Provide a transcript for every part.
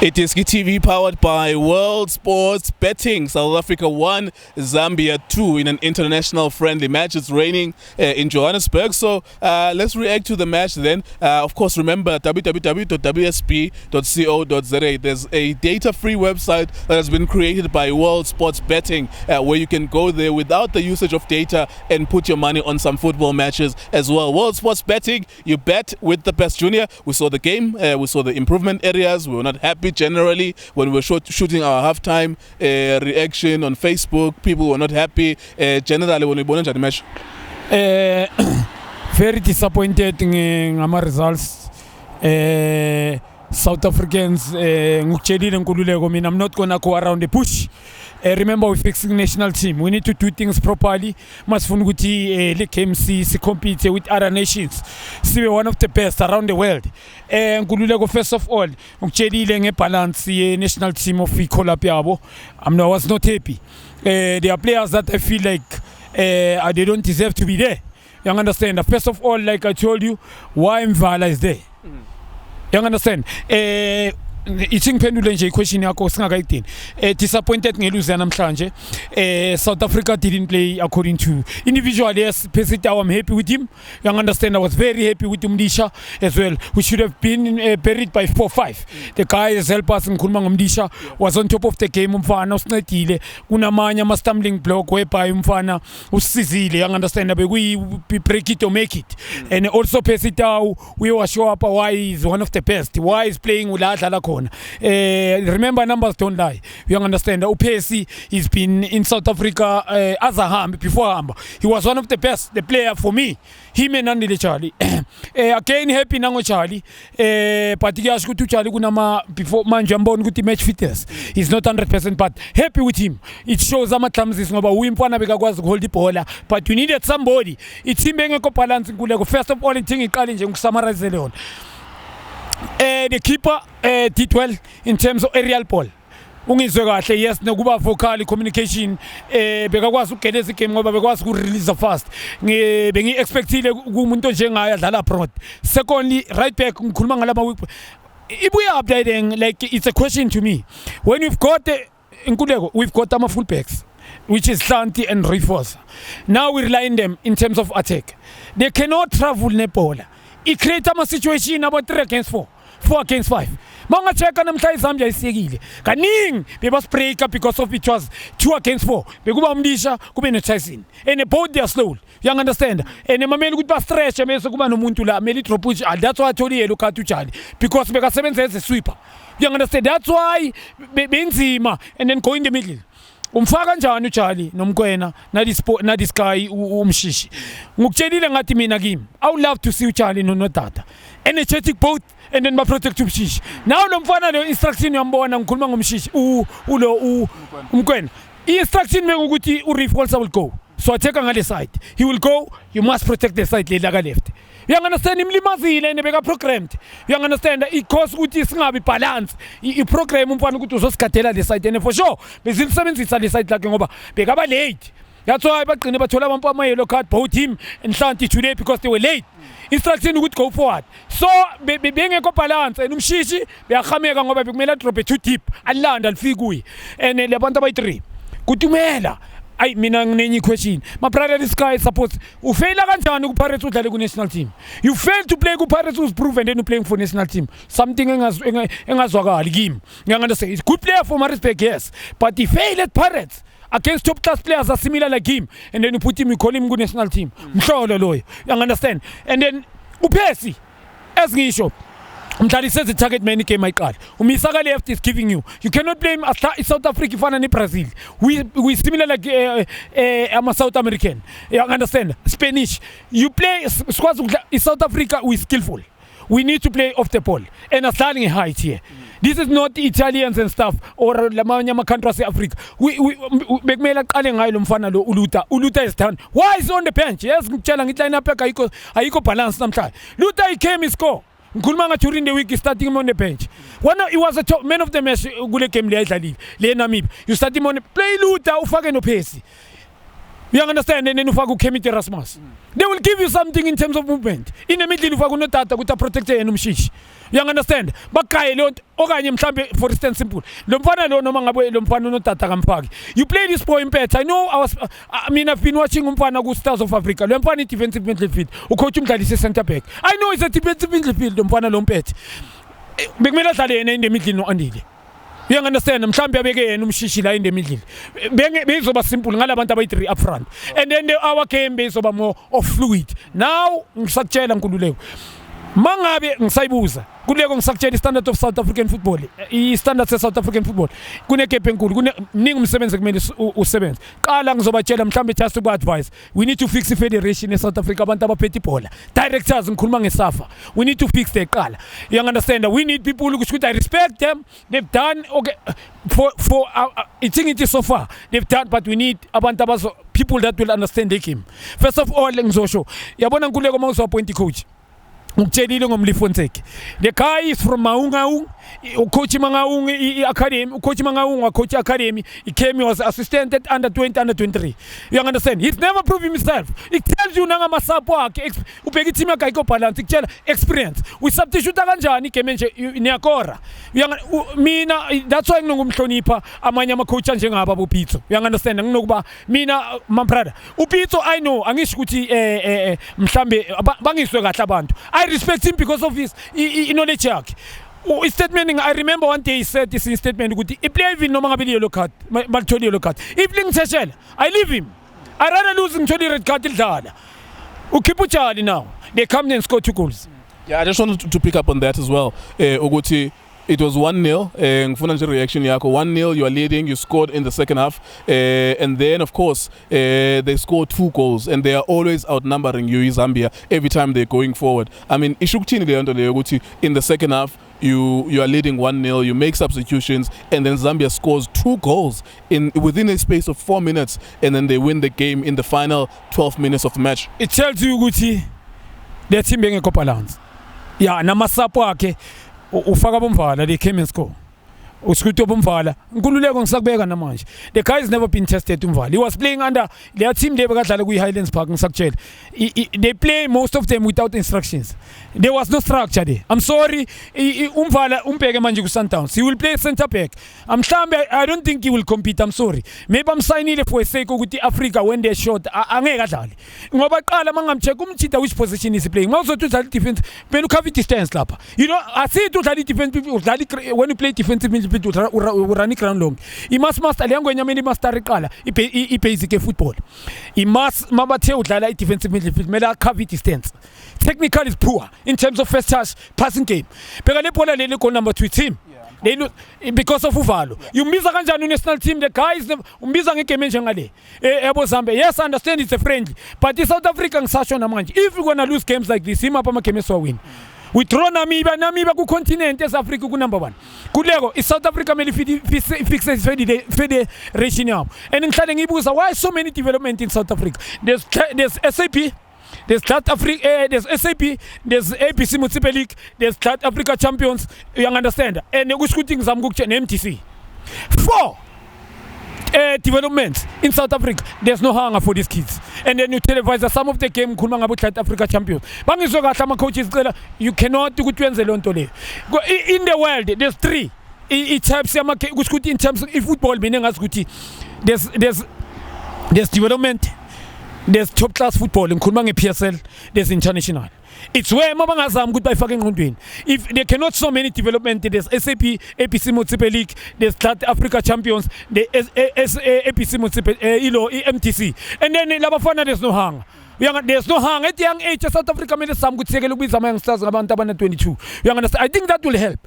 It is KTV powered by World Sports Betting. South Africa 1, Zambia 2 in an international friendly match. It's raining in Johannesburg. So let's react to the match then. Of course, remember www.wsp.co.za. There's a data-free website that has been created by World Sports Betting where you can go there without the usage of data and put your money on some football matches as well. World Sports Betting, you bet with the best. Junior, we saw the game, we saw the improvement areas. We were not happy generally when we were shooting our halftime reaction on Facebook. People were not happy generally when we won the match. Very disappointed ngama results. South Africans ngukutshela Nkululeko mina I'm not gonna go around the bush. Remember, we're fixing national team. We need to do things properly. Masifuna ukuthi le game si compete with other nations. Sibe one of the best around the world. Nkululeko first of all ngikutshelile ngebalance ye national team of iColab yabo. I was not happy. There are players that I feel like they don't deserve to be there. You understand? First of all, like I told you, why Mvala is there. You understand? Itsingiphendule nje question yakho singakayidini. Disappointed ngeluze namhlanje. South Africa didn't play according to individually. Yes, Pesita, I'm happy with him. You understand? I was very happy with Mdisha as well. We should have been buried by 4-5. The guy has helped us. Nkhuluma ngomdisha was on top of the game. Umfana usinedile. Kunamanye ama stumbling block whereby umfana usizile. You understand? We break it or make it. And also Pesita, we were show up why he's one of the best. Why he's playing with Adlala. Remember, numbers don't lie. You understand? Upesi, he's been in South Africa as a ham before Hamba. He was one of the best, the player for me. Him and Andy Charlie. Again, happy nango Charlie. But he asked to Charlie Gunama before Manjambo and match fitness. He's not 100%, but happy with him. It shows how much is about Wimpana because hold the pola. But you needed somebody. It's him being a balance. First of all, I think in summarize the leon. The keeper did well in terms of aerial ball. Ungizwe kahle yes nokuba vocal communication bekakwazi ukugedeza igame ngoba bekwazi ukurelease fast. Bengi expectile kumuntu njengaye adlala abroad. Secondly, right back ngikhuluma ngalama week. Ibuya updating like it's a question to me. When we've got Nkululeko, we've got our full backs, which is Santi and Reinforce. Now we rely on them in terms of attack. They cannot travel Nepola. It creates a situation about 3 against 4, 4 against 5. Manga check on Zambia isekile. Kaning they was break up because of it was 2 against 4. Bekuba Mdisha kube no chasing. And both they are slow. You understand? And mameli kuba stretch mase kuba nomuntu la meli drop. That's why I told you look at Charlie because beka seventh as a sweeper. You understand? That's why benzima and then go in the middle. Umfaka njani uCharlie nomkwena na this guy umshishi ngikutshelile ngathi mina kimi I would love to see uCharlie nonotata energetic both and then ba protect umshishi now lo mfana lo instruction yambona ngikhuluma ngomshishi umkwena instruction mengukuthi uReinforce will go so attack ngale side he will go you must protect the side le la left. You understand imlimazile and beka programmed. You understand it cause ukuthi singabi balance I program umfana ukuthi uzosigadela le side and for sure bezilisebenzisa le side lakhe ngoba bekaba late. That's why bagcine bathola abampu ama yellow card both him and Hlanti today because they were late. Instruction ukuthi go forward. So bengekho balance and umshishi beyahameka ngoba bekumela drop too deep alanda alifika kuyi and labantu abayi3 kutumela. I mina nginenye question. My brother this guy is supposed ufaila kanjani kuPirates udlale ku national team. You fail to play ku Pirates was proof and then you playing for national team. Something engazwakali kimi. Ngiyangana say he's good player for Maritzburg yes, but he failed at Pirates against top class players are similar like him and then you put him you call him ku national team. Mhlolo loyo. You understand? And then upesi as ngisho Mdlali says the target man came my card. Umisaka left is giving you. You cannot blame South Africa fana ni Brazil. We similar like I'm a South American. You understand? Spanish. You play squads South Africa we skillful. We need to play off the ball. And a starting height here. This is not Italians and stuff or lamanya countries in Africa. We bekmela qale ngayo lo mfana lo Uluta is done. Why is on the bench? Yes, ngitshela ngithi line up yakhe ayiko balance namhlanje. Luta he came score. Nkulumanga during the week starting him on the bench. He was a top man of the match kule game le ayidlalile le Namibia. You start him on play Luta ufake no Phesi. You understand? And then ufake uKhemiti Erasmus. They will give you something in terms of movement. In the middle ufake unotata kuta protect yena umshishi. You understand? Bakaye lo okanye mhlambe for instance simple. Lo mfana lo noma ngabe lo mfana unotata kaMphaki. You play this boy impetha. I know I mean I've been watching umfana ku Stars of Africa. Lo mfana defensive midfield. Ucoach umdlalise center back. I know he's a defensive midfield lo mfana lo mpethe. Bekumele adlale yena in the middle no andile. You understand? Mhlambe abeke yena umshishi la in the middle. Bezoba simple ngalabantu abayi3 up front. And then our game bezoba more of fluid. Now ngisakutshela Nkululeko. Mangabe ngisayibuza kuleko ngisakutshela standard of South African football. Standard se South African football. Kune gap enkulu, kuningi umsebenzi kumele usebenze. Qala ngizobatshela mhlambe just to advise. We need to fix the federation in South Africa abantu abaphethe ibhola. Directors ngikhuluma ngeSAFA. We need to fix the qala. You understand? We need people who I respect them. They've done okay for I think it is so far. They've done, but we need abantu abazo people that will understand the game. First of all ngizosho. Yabona Nkululeko mawuzo appoint coach. Ngitshelile ngomlifonseke. The guy is from Maungaung, coach Mangaung academy, coach Mangaung, coach academy. He came, he was assistant at under 20, under 23. You understand? He's never proved himself. It tells you nanga masapo akhe upeki team yakhe ayikho balance ikutshela experience. We substitute kanjani ke manje niyakora. Mina that's why ngingumhlonipha amanye ama coach njengaba boPitso. You understand? Nginokuba mina my brother. uPitso I know angisho ukuthi mhlambe bangiswe kahle abantu. I respect him because of his knowledge yakhe. Statement I remember one day he said this in statement ukuthi I play even noma ngabe yellow card malitholi yellow card if lingitheshela I leave him. I rather lose ngitholi red card idlala ukhipha utshali now they come and score 2 goals. Yeah, I just wanted to pick up on that as well. Ukuthi it was 1-0. Ngifuna nje reaction yakho. 1-0, you are leading, you scored in the second half. And then, of course, they scored 2 goals. And they are always outnumbering you, Zambia, every time they're going forward. I mean, in the second half, you are leading 1-0, you make substitutions, and then Zambia scores 2 goals within a space of 4 minutes. And then they win the game in the final 12 minutes of the match. It tells you, Guti, their team being a balance. Yeah, namasapo akhe. Ufaka bomvala they came and score. Uskuto bomvala. Nkululeko ngisakubeka namanje. The guy has never been tested umvala. He was playing under their team they bekadlala ku Highlands Park ngisakutshela. They play most of them without instructions. There was no structure there. I'm sorry. Umvala umbeke manje ku Sundowns. He will play center back. I don't think he will compete. I'm sorry. Maybe I'm signing for a sake ukuthi Africa when they short angeke adlale. Ngoba qala mangamcheck umchita which position is he playing. Mawuzothi udlala defense, benu cover distance lapha. You know, I see to udlala defense when you play defensive midfield urani ground long. He must master leyango enyameni master iqala i-basic football. He must mabathe udlala i-defensive midfield mela cover distance. Technical is poor in terms of first touch passing game. Beka le bola leli goal number 2 team. They look because of uvalo. You umbiza kanjani national team the guys umbiza ngegame njengale. Yabo Zambia. Yes, I understand it's a friendly, but the South Africa ngisasho namanje. If we're going to lose games like this, him up ama game so win. We throw Namibia ku continent as Africa ku number 1. Kulego is South Africa mele fixes federation yabo. And ngihlale ngibuza why so many development in South Africa. There's SAP, there's South Africa, there's SAP, there's ABC Municipal League, there's South Africa Champions. You understand? And ukuskuthi ngizama ukutshela MTC. 4 developments in South Africa. There's no hunger for these kids. And then you televise some of the game khuluma ngabo South Africa Champions. Bangizwe kahle ama coaches you cannot ukutwenze lonto le. In the world there's 3 types kuskuthi in terms of football mina ngazi ukuthi there's development, there's top class football ngikhuluma ngePSL, there's international. It's where mabangazama ukuthi bayifake engqondweni. If they cannot so many development, there's SAP, ABC Municipal League, there's South Africa Champions, the ABC Municipal MTC, and then labafana there's no hunger. There's no hunger at young age. South Africa made some good second with some youngsters about 22. You understand? I think that will help.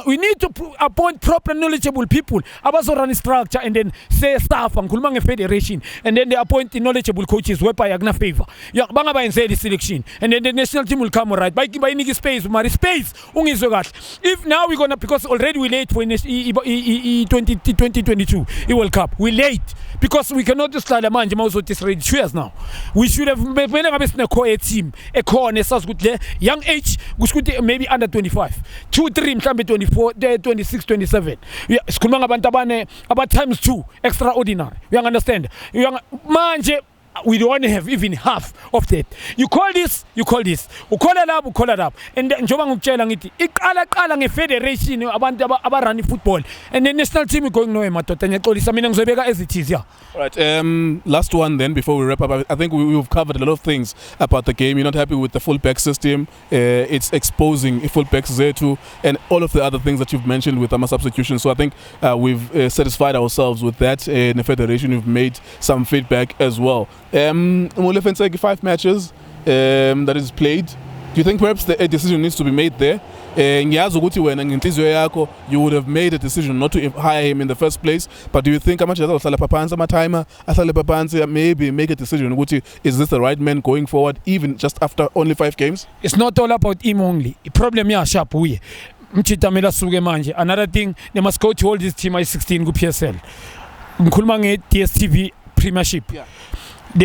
We need to appoint proper knowledgeable people. Abazo run structure and then say staff and kulmange federation, and then they appoint knowledgeable coaches whereby agna favor. Banga ba inside the selection, and then the national team will come right. By nigi space, mari space. If now we're gonna because already we late for 2022 it will Cup. We late because we cannot just like a man. This ready years now. We should have. When I'm a core team, a core good young age, maybe under 25, 2-3, maybe 24, 26, 27. About times 2 extraordinary. You understand? Manje we don't have even half of that. You call this, you call this. You call it up, you call it up. And then njoba ngukutshela ngithi iqala nge-federation abantu abarun football. And the national team is going nowhere madoda ngiyaxolisa mina ngizobeka as it is, yeah. All right, last one then before we wrap up. I think we've covered a lot of things about the game. You're not happy with the fullback system. It's exposing fullbacks there too, and all of the other things that you've mentioned with Ama substitution. So I think we've satisfied ourselves with that. In the federation, we've made some feedback as well. Molefe 5 matches that is played. Do you think perhaps a decision needs to be made there? Ngiyazi ukuthi wena ngenhliziyo yakho you would have made a decision not to hire him in the first place, but do you think ama ahlala phansi ama-timer ahlale phansi maybe make a decision ukuthi is this the right man going forward even just after only 5 games? It's not all about him only. The problem yasha uye Mchita mela suke manje. Another thing, they must go to hold this team I-16 ku-PSL. Ngikhuluma nge-DStv Premiership. Yeah.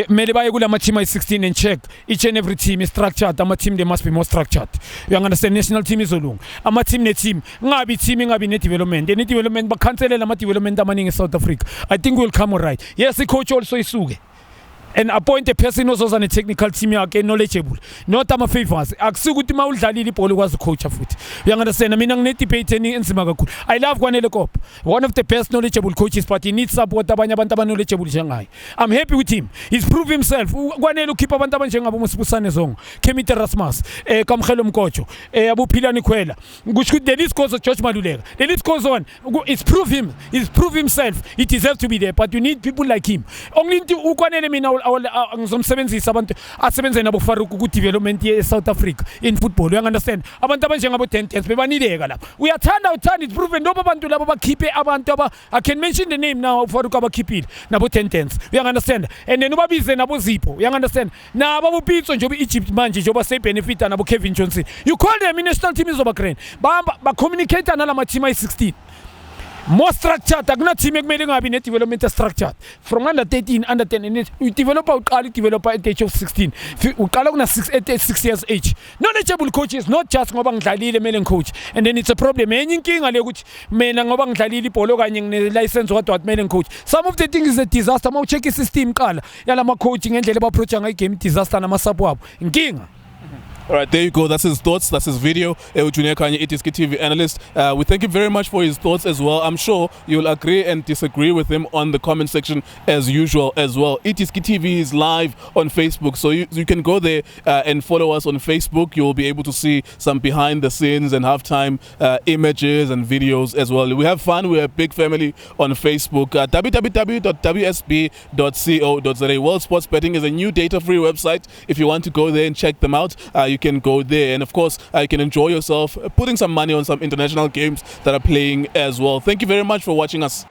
Mele baye kula ma-team I-16 and check each and every team is structured. Ama-team they must be more structured. You understand? National team izolunga. Ama-team ne-team ngabi team ngabi ne-development. Ne-development bakhanselela ama-development amaningi eSouth Africa. I think we'll come all right. Yes, the coach also isuke and appoint a person who's on a technical team yakhe knowledgeable, not ama-favors. Akusukuthi uma udlalile ibhola ukwazi coach futhi. You understand? Mina ngine-debate enzima kakhulu. I love Kwanele Kop, one of the best knowledgeable coaches, but he needs support abanye abantu aba-knowledgeable njengaye. I'm happy with him. He's proved himself. Kwanele ukhipha abantu abanjengabo Musibusane Zongo, Kemit Erasmus, Kamkhelo Mkocho, Abuphilani Khwela. Kusho ukuthi the list goes to George Maluleka. The list goes on. It's proved him. He's proved himself. He deserves to be there, but you need people like him. Only uKwanele mina ngizomsebenzisa abantu asebenze nabo Faruq ku development ye South Africa in football. You understand? Abantu abanjengabo 10 bebanileka lapha. Uyathanda it's proven noba abantu labo bakhiphe abantu I can mention the name now Faruq abakhiphile nabo 10. You understand? And then ubabize nabo Zipho. You understand? Nabo bupitso njoba Egypt manje njoba se benefit nabo Kevin Johnson. You call them national team izoba grand. Ba communicate nala ma team I-16. More structured, akuna team ekumele ngabi ne-development structured. From under 13, under 10, and you develop at the age of 16. Uqala kuna 6 years age. Knowledgeable coaches, not just ngoba ngidlalile mele coach. And then it's a problem. Enye inkinga le ukuthi mina ngoba ngidlalile ibhola kanye ngine-license what mele coach. Some of the things is a disaster. Uma ucheck i-system qala yala ma-coaching ngendlela ba-approach ngayi-game disaster nama-sub wabo. Inkinga. All right, there you go. That's his thoughts. That's his video. Junior Kanye, Itiski TV analyst. We thank you very much for his thoughts as well. I'm sure you'll agree and disagree with him on the comment section as usual as well. Itiski TV is live on Facebook, so you can go there and follow us on Facebook. You'll be able to see some behind the scenes and halftime images and videos as well. We have fun. We're a big family on Facebook. www.wsb.co.za. World Sports Betting is a new data-free website. If you want to go there and check them out, you can go there, and of course you can enjoy yourself putting some money on some international games that are playing as well. Thank you very much for watching us.